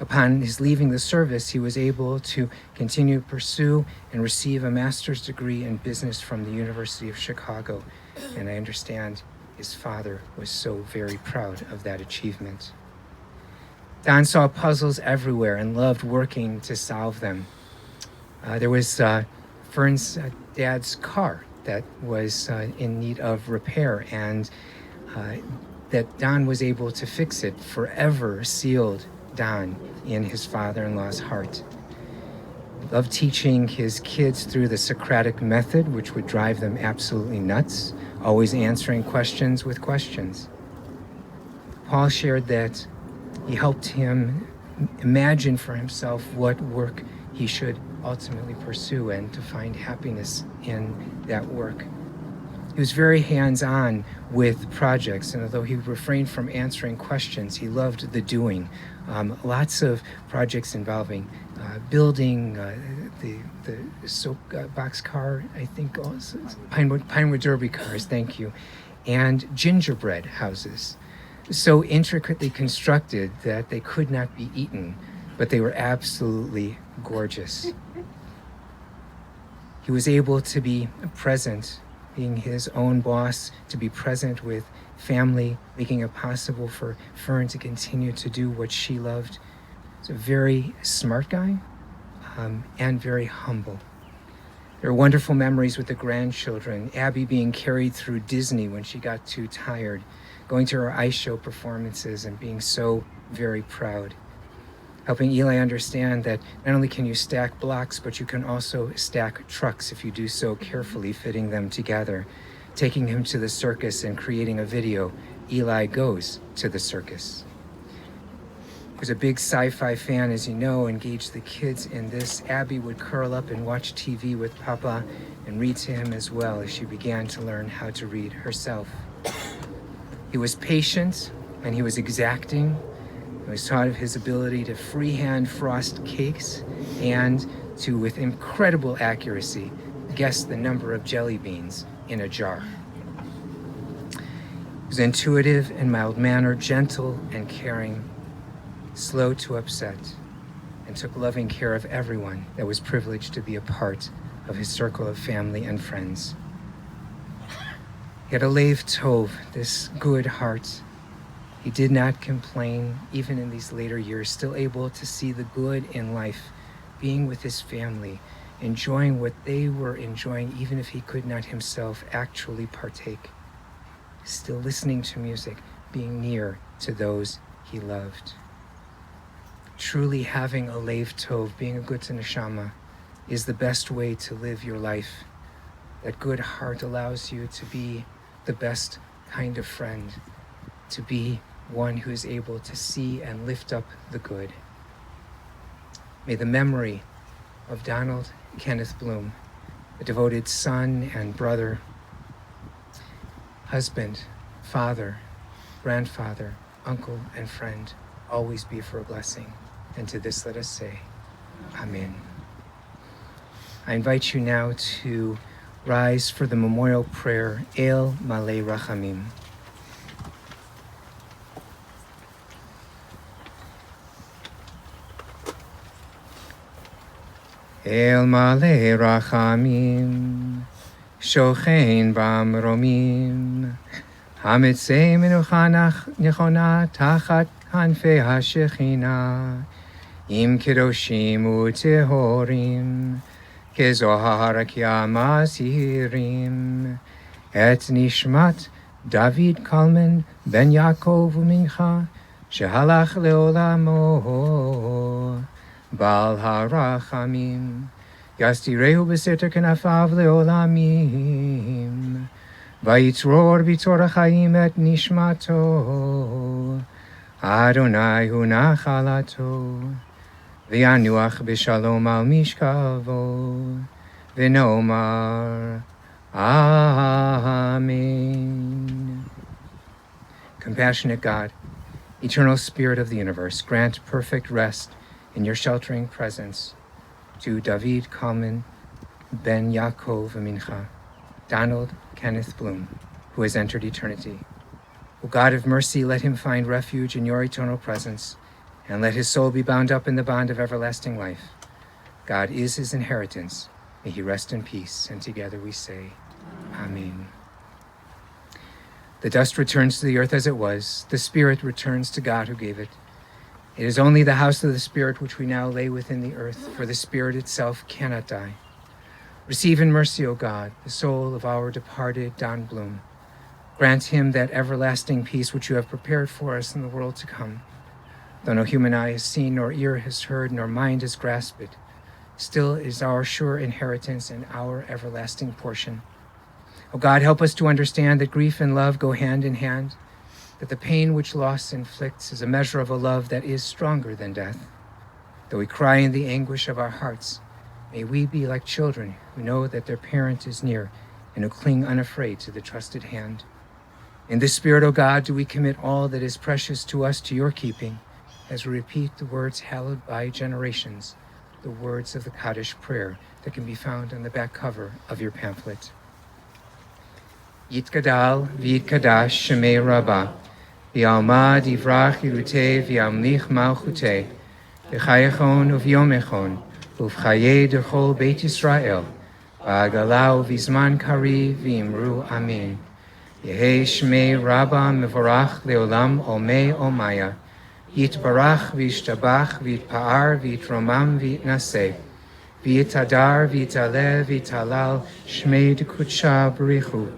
Upon his leaving the service, he was able to continue to pursue and receive a master's degree in business from the University of Chicago. And I understand his father was so very proud of that achievement. Don saw puzzles everywhere and loved working to solve them. There was Fern's dad's car that was in need of repair, and that Don was able to fix it, forever sealed Don in his father-in-law's heart. He loved teaching his kids through the Socratic method, which would drive them absolutely nuts, always answering questions with questions. Paul shared that he helped him imagine for himself what work he should ultimately pursue and to find happiness in that work. He was very hands-on with projects, and although he refrained from answering questions, he loved the doing. Lots of projects involving building the soap box car, I think, also Pinewood Derby cars, thank you, and gingerbread houses, so intricately constructed that they could not be eaten, but they were absolutely gorgeous. He was able to be present, being his own boss, to be present with family, making it possible for Fern to continue to do what she loved. He's a very smart guy and very humble. There are wonderful memories with the grandchildren, Abbey being carried through Disney when she got too tired, going to her ice show performances and being so very proud. Helping Eli understand that not only can you stack blocks, but you can also stack trucks if you do so carefully, fitting them together. Taking him to the circus and creating a video, Eli Goes to the Circus. He was a big sci-fi fan, as you know, engaged the kids in this. Abbey would curl up and watch TV with Papa and read to him as well as she began to learn how to read herself. He was patient and he was exacting. I was taught of his ability to freehand frost cakes and to, with incredible accuracy, guess the number of jelly beans in a jar. He was intuitive and mild-mannered, gentle and caring, slow to upset, and took loving care of everyone that was privileged to be a part of his circle of family and friends. He had a lev tov, this good heart. He did not complain, even in these later years, still able to see the good in life, being with his family, enjoying what they were enjoying, even if he could not himself actually partake. Still listening to music, being near to those he loved. Truly having a lev tov, being a good neshama, is the best way to live your life. That good heart allows you to be the best kind of friend, to be one who is able to see and lift up the good. May the memory of Donald Kenneth Bloom, a devoted son and brother, husband, father, grandfather, uncle, and friend, always be for a blessing. And to this let us say, Amen. I invite you now to rise for the memorial prayer, El Malei Rachamim. El Malei Rachamim, Shochein Bamromim, Hamitzei Menucha Nechona Tachat Hanfei HaShechina, Im Kedoshim Utehorim, Kezohar Kiamasirim, Et Nishmat David Kalman Ben Yaakov Umincha, Shehalach Leolamo, Bal Harachamim, Yastirehu Beseter Kenafav Leolamim, Vayitzror Bitor HaChaim Et Nishmato, Adonai Hu Nachalato, V'yanuach b'shalom al mishkavo, v'nomar Amen. Compassionate God, eternal Spirit of the universe, grant perfect rest in your sheltering presence to David Kalman Ben Yaakov Mincha, Donald Kenneth Bloom, who has entered eternity. O God of mercy, let him find refuge in your eternal presence, and let his soul be bound up in the bond of everlasting life. God is his inheritance. May he rest in peace. And together we say, Amen. The dust returns to the earth as it was. The spirit returns to God who gave it. It is only the house of the Spirit which we now lay within the earth, for the Spirit itself cannot die. Receive in mercy, O God, the soul of our departed Don Bloom. Grant him that everlasting peace which you have prepared for us in the world to come. Though no human eye has seen, nor ear has heard, nor mind has grasped it, still is our sure inheritance and our everlasting portion. O God, help us to understand that grief and love go hand in hand, that the pain which loss inflicts is a measure of a love that is stronger than death. Though we cry in the anguish of our hearts, may we be like children who know that their parent is near and who cling unafraid to the trusted hand. In this spirit, O God, do we commit all that is precious to us to your keeping, as we repeat the words hallowed by generations, the words of the Kaddish prayer that can be found on the back cover of your pamphlet. Yitgadal v'yitkadash shemei Rabbah, v'yalma divrach yirutei v'yamlich malchutei, v'chayechon uv'yomechon, uv'chayei d'chol Beit Yisrael, v'agalau v'zman kari v'imru amin. Yehei shmei Rabbah mevorach leolam olmei olmaya, Yitbarach v'yishtabach v'yitpa'ar v'yitromam v'yitnaseh, v'yitadar v'yitaleh v'yitalal shmei d'kutsha b'richu,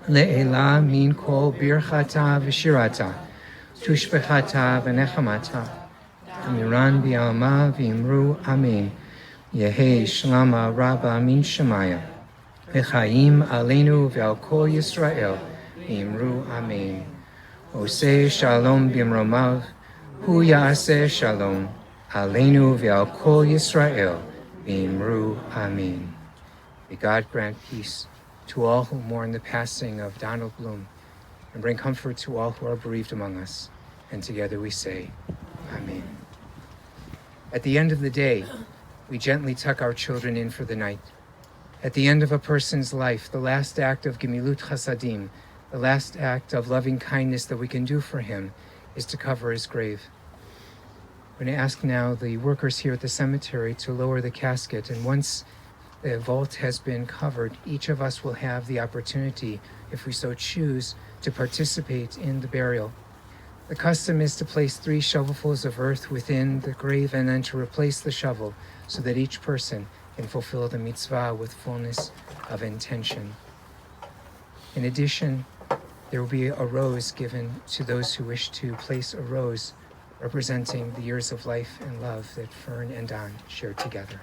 le'ela min kol birchata v'shirata, tushbechata v'nechamata, amiran v'yalma v'imru amen. Yehei shlama Rabbah min shemaya, v'chaim aleinu v'al kol Yisrael v'imru amen. Oseh shalom b'imromav, Hu Ya'aseh Shalom, Aleinu V'al Kol Yisrael, V'imru Amen. May God grant peace to all who mourn the passing of Donald Bloom, and bring comfort to all who are bereaved among us. And together we say, Amen. At the end of the day, we gently tuck our children in for the night. At the end of a person's life, the last act of Gemilut Chasadim, the last act of loving kindness that we can do for him, is to cover his grave. I'm going to ask now the workers here at the cemetery to lower the casket, and once the vault has been covered, each of us will have the opportunity, if we so choose, to participate in the burial. The custom is to place 3 shovelfuls of earth within the grave and then to replace the shovel so that each person can fulfill the mitzvah with fullness of intention. In addition, there will be a rose given to those who wish to place a rose representing the years of life and love that Fern and Don shared together.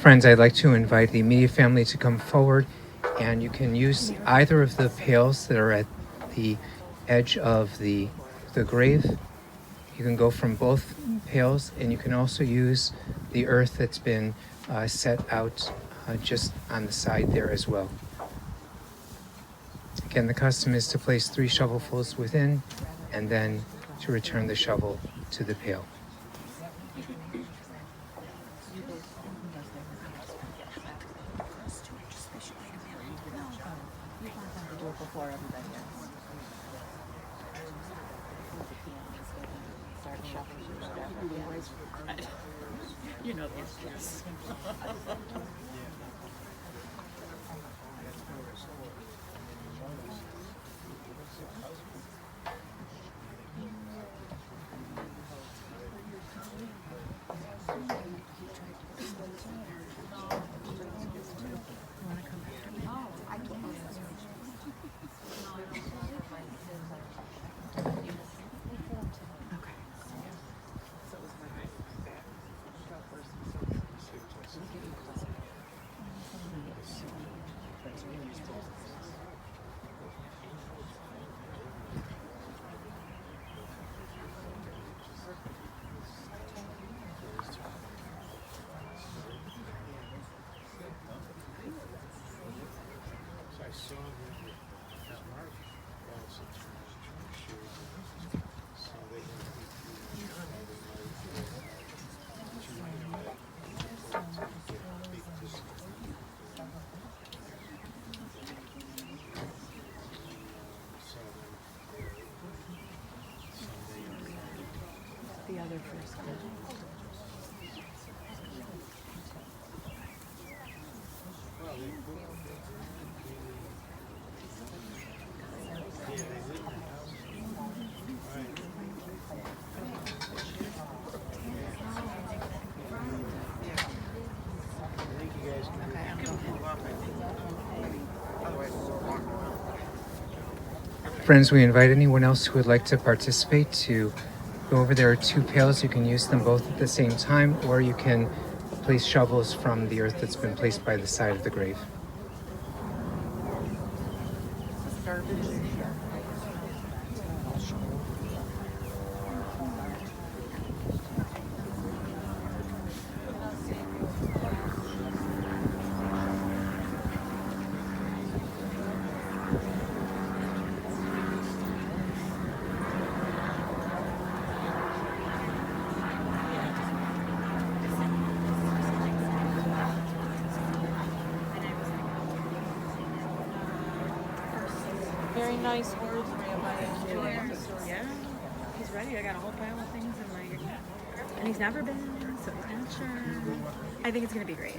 Friends, I'd like to invite the immediate family to come forward, and you can use either of the pails that are at the edge of the grave. You can go from both pails, and you can also use the earth that's been set out just on the side there as well. Again, the custom is to place 3 shovelfuls within, and then to return the shovel to the pail. Friends, we invite anyone else who would like to participate to go over. There are 2 pails. You can use them both at the same time, or you can place shovels from the earth that's been placed by the side of the grave. Very nice words, Rabbi. Yeah, he's ready. I got a whole pile of things in my, and he's never been, so he's not sure. I think it's gonna be great.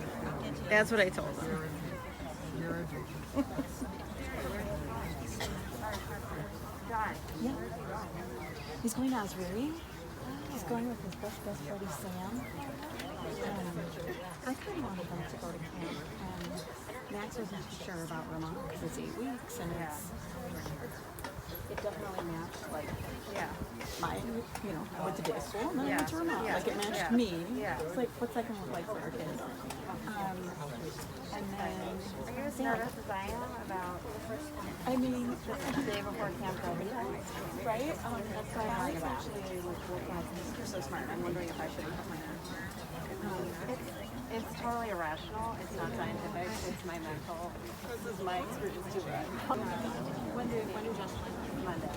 That's what I told him. Yeah. He's going to Osweiry. Oh. going with his best buddy Sam. I kind of wanted them to go to camp, and Max wasn't too sure about Vermont because it's 8 weeks, and it doesn't really match, like, my, I went to day school and then I went to Vermont. Like, it matched me. It's like, what's that going to look like for our kids? And then, Are you as nervous as I am about the first time? I mean, This is the day before camp ready. right? That's why Alex actually, like, woke up, and you're so smart. I'm wondering if I should have my It's totally irrational. It's not scientific. It's my mental. This is my experience too, right? When do just Monday.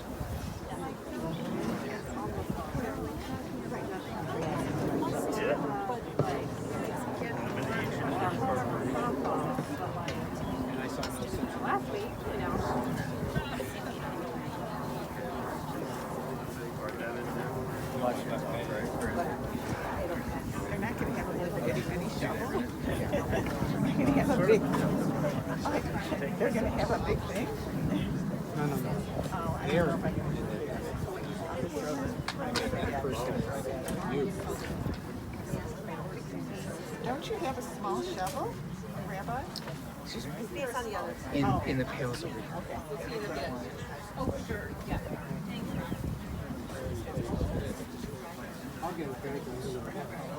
Last week, They're not going to have a little itty bitty shovel. They're going to have a big. They're going to have a big thing. No. Oh, I don't know if I can do that. Don't you have a small shovel, Rabbi? it's on the other side. In the pails over here. Oh, sure. Yeah. I'll get it back.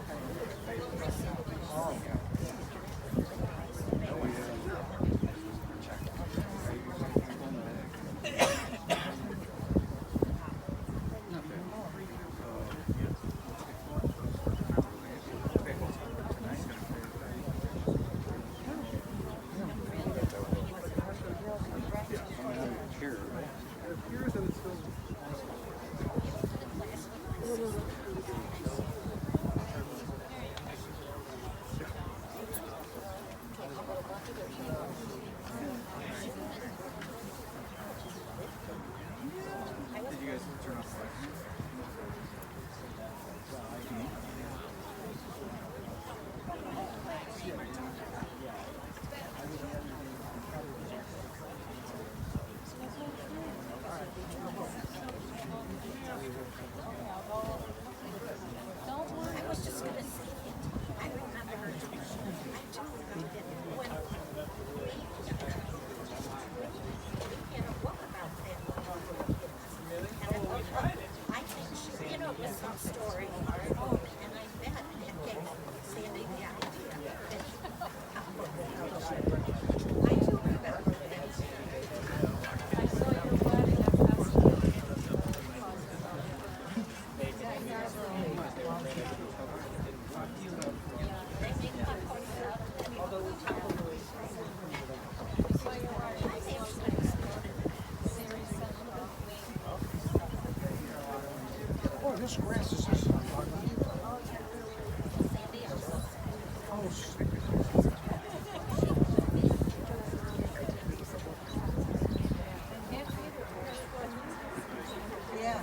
This grass is just yeah.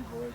What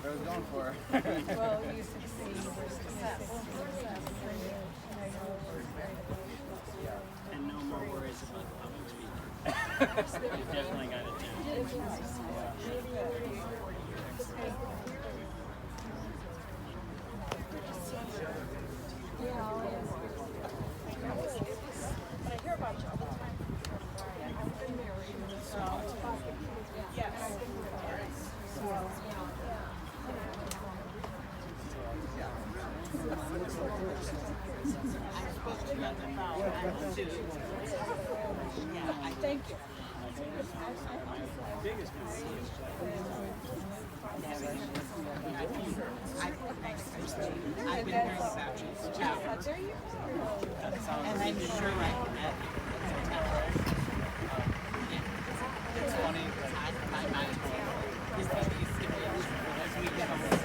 I was going for. Well, you succeed. And no more worries about public speaking. You've definitely got it down. But I hear about you all the time. I've been married, so yes. Thank you. I've been hearing about you. There you go. And I'm sure I can add It's funny because my mind is that these stipulations as we get home.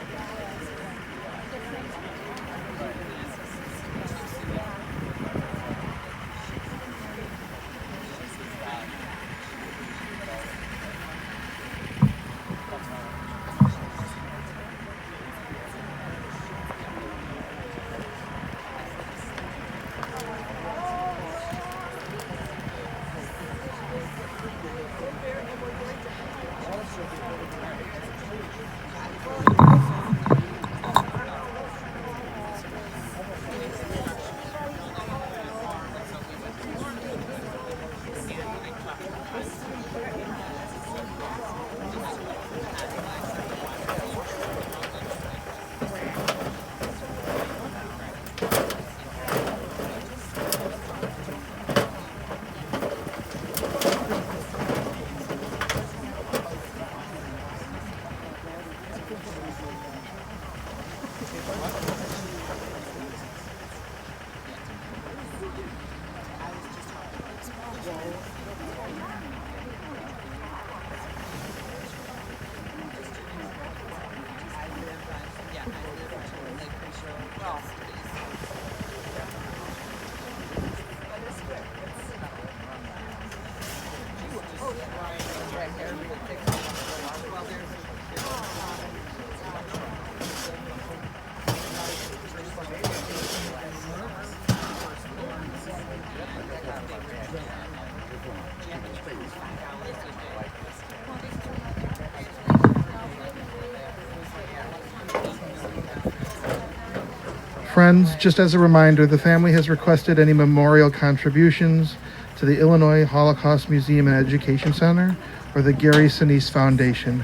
Friends, just as a reminder, the family has requested any memorial contributions to the Illinois Holocaust Museum and Education Center or the Gary Sinise Foundation.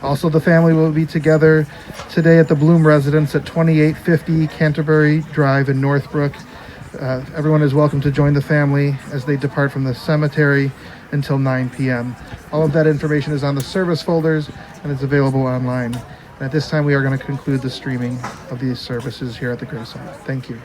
Also, the family will be together today at the Bloom residence at 2850 Canterbury Drive in Northbrook. Everyone is welcome to join the family as they depart from the cemetery until 9 p.m. All of that information is on the service folders and it's available online. And at this time, we are going to conclude the streaming of these services here at the Grace Hall. Thank you.